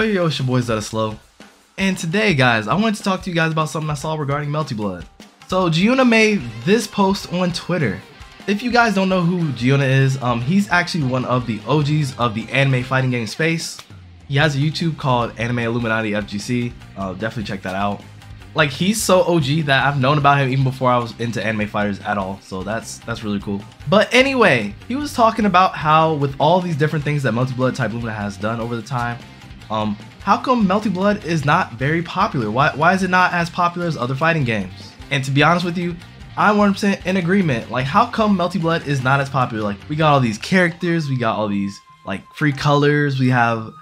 Yo, it's your boy ZettaSlow. And today, guys, I wanted to talk to you guys about something I saw regarding Melty Blood. So, Giuna made this post on Twitter. If you guys don't know who Giuna is, he's actually one of the OGs of the anime fighting game space. He has a YouTube called Anime Illuminati FGC. Definitely check that out. Like, he's so OG that I've known about him even before I was into anime fighters at all. So that's really cool. But anyway, he was talking about how with all these different things that Melty Blood Type Lumina has done over the time, how come Melty Blood is not very popular? Why is it not as popular as other fighting games? And to be honest with you, I'm 100% in agreement. Like, how come Melty Blood is not as popular? Like, we got all these characters, we got all these like free colors, we have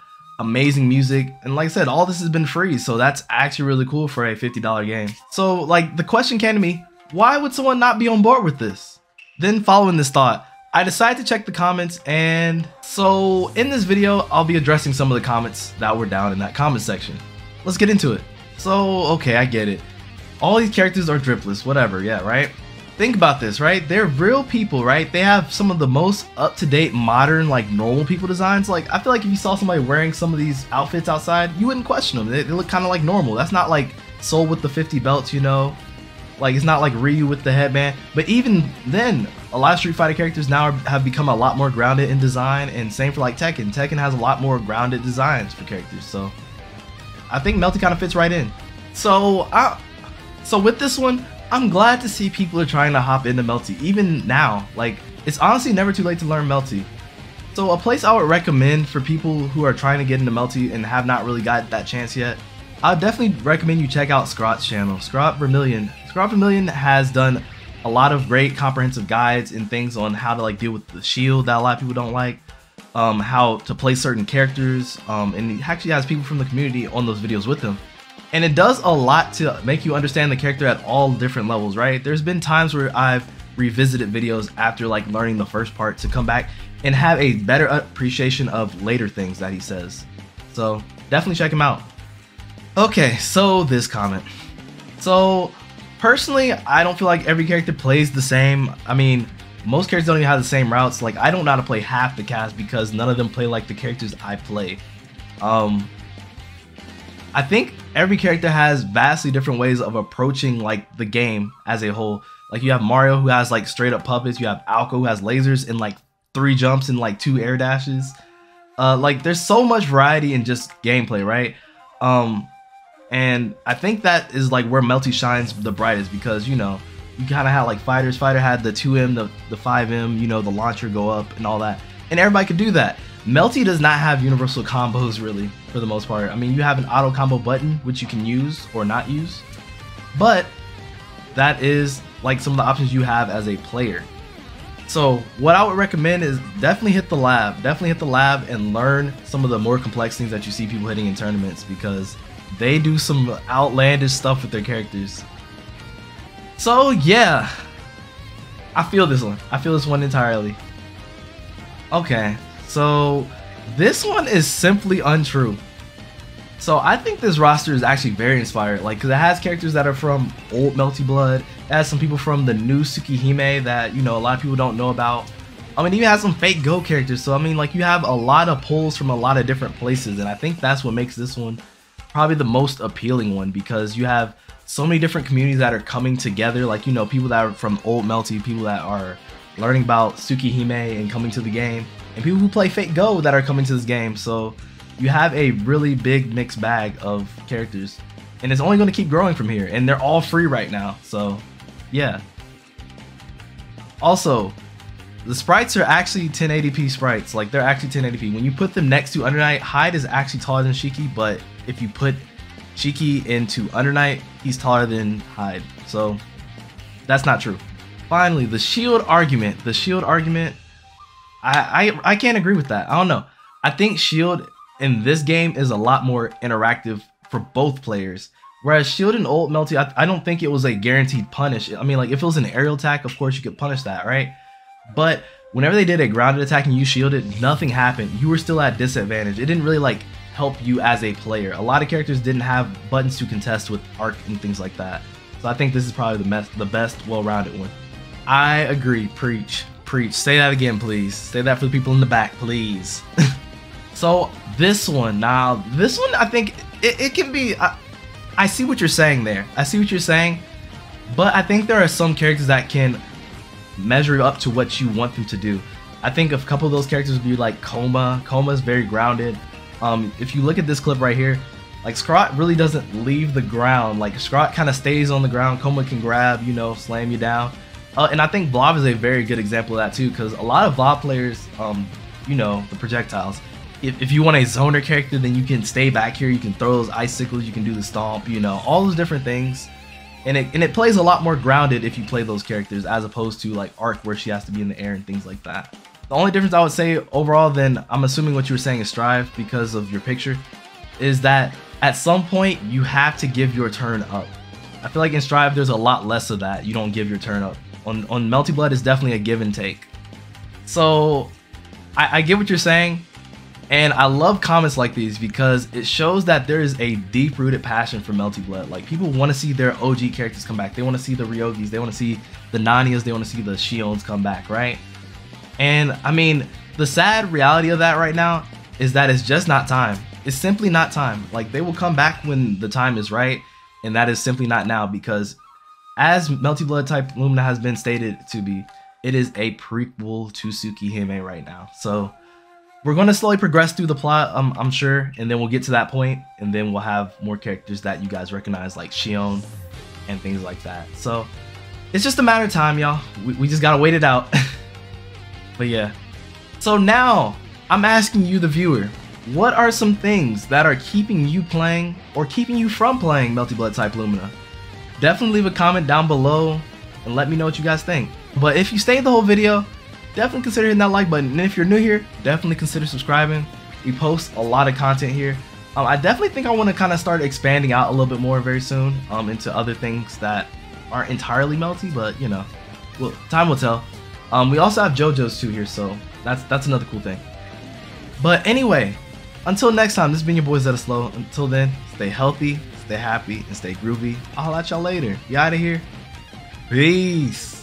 amazing music, and like I said, all this has been free, so that's actually really cool for a $50 game. So like, the question came to me, why would someone not be on board with this? Then following this thought, I decided to check the comments, and so in this video I'll be addressing some of the comments that were down in that comment section. Let's get into it. So okay, I get it, all these characters are dripless, whatever, yeah, right? Think about this, right? They're real people, right? They have some of the most up-to-date modern, like, normal people designs. Like, I feel like if you saw somebody wearing some of these outfits outside, you wouldn't question them. They look kind of like normal. That's not like Soul with the 50 belts, you know? Like, it's not like Ryu with the headband. But even then, a lot of Street Fighter characters now have become a lot more grounded in design, and same for like Tekken. Tekken has a lot more grounded designs for characters, so I think Melty kind of fits right in. So with this one, I'm glad to see people are trying to hop into Melty, even now. Like, it's honestly never too late to learn Melty. So a place I would recommend for people who are trying to get into Melty and have not really got that chance yet, I would definitely recommend you check out Scrott's channel, Scrott Vermillion. Scrott Vermillion has done a lot of great comprehensive guides and things on how to like deal with the shield that a lot of people don't like, how to play certain characters, and he actually has people from the community on those videos with him. And it does a lot to make you understand the character at all different levels, right? There's been times where I've revisited videos after like learning the first part to come back and have a better appreciation of later things that he says. So definitely check him out. Okay, so this comment. So personally, I don't feel like every character plays the same. I mean, most characters don't even have the same routes. Like, I don't know how to play half the cast because none of them play like the characters I play. I think every character has vastly different ways of approaching like the game as a whole. Like, you have Mario, who has like straight up puppets. You have Alco, who has lasers and like 3 jumps and like 2 air dashes. Like, there's so much variety in just gameplay, right? And I think that is like where Melty shines the brightest, because, you know, you kind of have like fighters. Fighter had the 2M, the 5M, you know, the launcher go up and all that, and everybody could do that. Melty does not have universal combos, really, for the most part. I mean, you have an auto combo button, which you can use or not use, but that is like some of the options you have as a player. So what I would recommend is definitely hit the lab and learn some of the more complex things that you see people hitting in tournaments, because they do some outlandish stuff with their characters. So yeah, I feel this one entirely. Okay, so this one is simply untrue. So I think this roster is actually very inspired, like, because it has characters that are from old Melty Blood. It has some people from the new Tsukihime that, you know, a lot of people don't know about. I mean, it even has some fake Go characters. So I mean, like, you have a lot of pulls from a lot of different places, and I think that's what makes this one probably the most appealing one, because you have so many different communities that are coming together. Like, you know, people that are from old Melty, people that are learning about Tsukihime and coming to the game, and people who play fake Go that are coming to this game. So you have a really big mixed bag of characters, and it's only going to keep growing from here, and they're all free right now. So yeah. Also, the sprites are actually 1080p sprites. Like, they're actually 1080p. When you put them next to Under Night, Hyde is actually taller than Shiki, but if you put Shiki into Under Night, he's taller than Hyde. So that's not true. Finally, the shield argument. I can't agree with that. I don't know. I think shield in this game is a lot more interactive for both players. Whereas shield in old Melty, I don't think it was a guaranteed punish. I mean, like, if it was an aerial attack, of course you could punish that, right? But whenever they did a grounded attack and you shielded, nothing happened. You were still at disadvantage. It didn't really like help you as a player. A lot of characters didn't have buttons to contest with arc and things like that. So I think this is probably the best well-rounded one. I agree. Preach. Say that again, please. Say that for the people in the back, please. So So this one, I think it can be, I see what you're saying there. I see what you're saying, but I think there are some characters that can measure up to what you want them to do. I think a couple of those characters would be like Coma. Coma is very grounded. If you look at this clip right here, like Scrot really doesn't leave the ground. Like Scrot kind of stays on the ground. Coma can grab, you know, slam you down. And I think Blob is a very good example of that too, because a lot of Blob players, you know, the projectiles. If you want a zoner character, then you can stay back here. You can throw those icicles. You can do the stomp. You know, all those different things. And it plays a lot more grounded if you play those characters as opposed to like Arc, where she has to be in the air and things like that. The only difference I would say overall, then I'm assuming what you were saying is Strive because of your picture, is that at some point you have to give your turn up. I feel like in Strive there's a lot less of that. You don't give your turn up. On Melty Blood, it's definitely a give and take. So I get what you're saying, and I love comments like these because it shows that there is a deep-rooted passion for Melty Blood. Like, people want to see their OG characters come back. They want to see the Ryogis, they want to see the Nanias, they want to see the Xions come back, right? And I mean, the sad reality of that right now is that it's just not time. It's simply not time. Like, they will come back when the time is right, and that is simply not now, because as Melty Blood Type Lumina has been stated to be, it is a prequel to Tsukihime right now. So we're going to slowly progress through the plot, I'm sure, and then we'll get to that point, and then we'll have more characters that you guys recognize, like Xion and things like that. So it's just a matter of time, y'all. We just gotta wait it out. But yeah. So now I'm asking you, the viewer, what are some things that are keeping you playing or keeping you from playing Melty Blood Type Lumina? Definitely leave a comment down below and let me know what you guys think. But if you stayed the whole video, definitely consider hitting that like button. And if you're new here, definitely consider subscribing. We post a lot of content here. I definitely think I want to kind of start expanding out a little bit more very soon into other things that aren't entirely Melty, but you know, well, time will tell. We also have JoJo's too here, so that's another cool thing. But anyway, until next time, this has been your boy ZettaSlow. Until then, stay healthy, stay happy, and stay groovy. I'll holla at y'all later. You out of here? Peace.